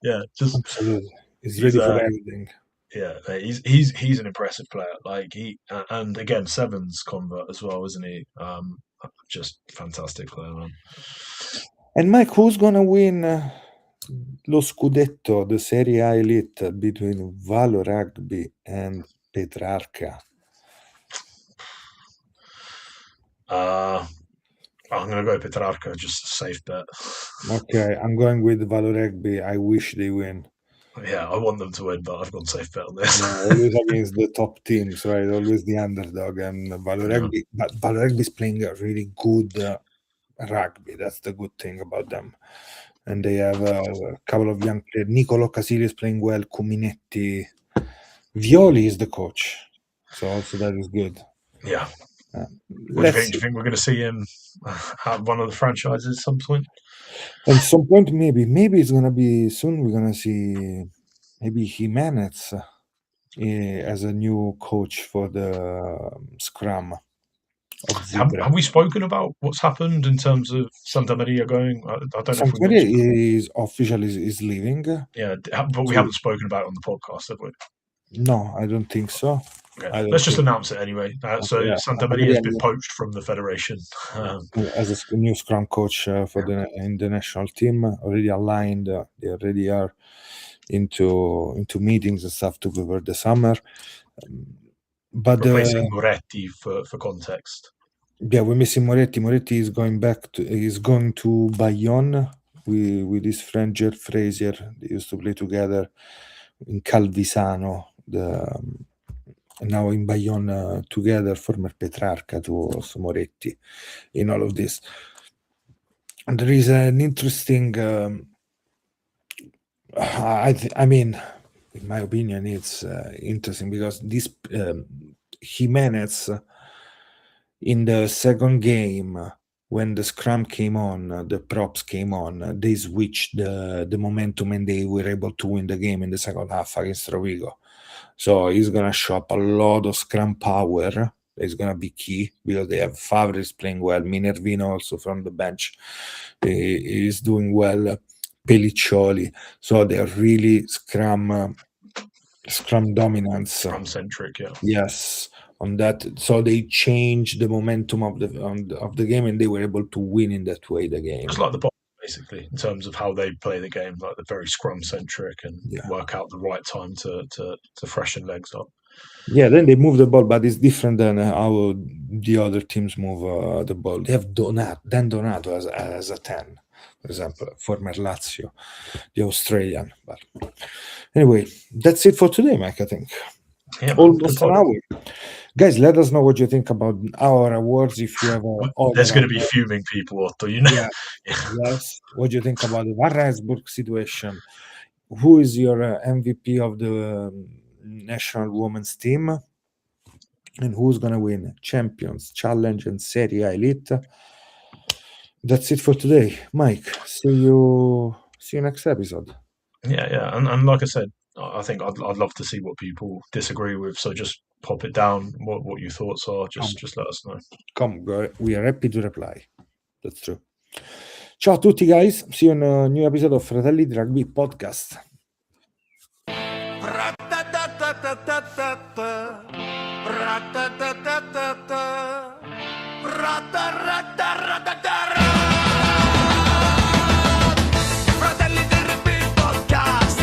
Yeah. Just absolutely. He's ready for everything. Yeah, he's an impressive player. Like and again, Sevens convert as well, isn't he? Just fantastic player, man. And Mike, who's gonna win lo scudetto, the Serie A Elite between Valo Rugby and Petrarca? I'm gonna go Petrarca, just a safe bet. Okay, I'm going with Valo Rugby. I wish they win. Yeah, I want them to win, but I've gone safe bet on this. Yeah, always against the top teams, right? Always the underdog, and Valo Rugby. But Valo Rugby is playing a really good rugby. That's the good thing about them. And they have a couple of young players. Nicolo Casili is playing well. Cuminetti. Violi is the coach. So also that is good. Yeah. What do you think? Do you think we're going to see him at one of the franchises at some point? At some point, maybe it's going to be soon. We're going to see maybe Jimenez as a new coach for the scrum. Have we spoken about what's happened in terms of Santa Maria going? I don't know. Santa Maria is officially is leaving. Yeah, but we haven't spoken about it on the podcast, have we? No, I don't think so. Okay. Let's just announce it anyway. So Santa Maria has been poached from the federation as a new scrum coach for the national team. Already aligned. They already are into meetings and stuff to cover the summer. But replacing Moretti for context. Yeah, we're missing Moretti. Moretti is going to Bayonne with his friend Ger Fraser. They used to play together in Calvisano. Now in Bayonne together, former Petrarca to also Moretti in all of this. And there is an interesting, I mean, in my opinion, it's interesting because this Jimenez in the second game, when the scrum came on, the props came on, they switched the momentum and they were able to win the game in the second half against Rovigo. So he's going to show up a lot of scrum power. It's going to be key because they have Favres playing well. Minervino also from the bench is doing well. Pelliccioli. So they're really scrum dominance. Scrum centric, yeah. Yes, on that. So they changed the momentum of the game and they were able to win in that way the game. Just like the ball, basically, in terms of how they play the game, like they're very scrum centric and work out the right time to freshen legs up. Yeah, then they move the ball, but it's different than how the other teams move the ball. They have Donato as a 10, for example, former Lazio, the Australian. But anyway, that's it for today, Mike, I think. Yeah, almost an hour. Guys, let us know what you think about our awards. If you have there's going to be fuming people, Otto, you know. Yes. What do you think about the Warrensburg situation? Who is your MVP of the national women's team? And who's going to win Champions, Challenge, and Serie A Elite? That's it for today, Mike. See you next episode. Yeah, and like I said, I think I'd love to see what people disagree with. So just pop it down. What your thoughts are. Just let us know. Come, we are happy to reply. That's true. Ciao a tutti, guys. See you on a new episode of Fratelli Rugby Podcast. Rata, rata, rata,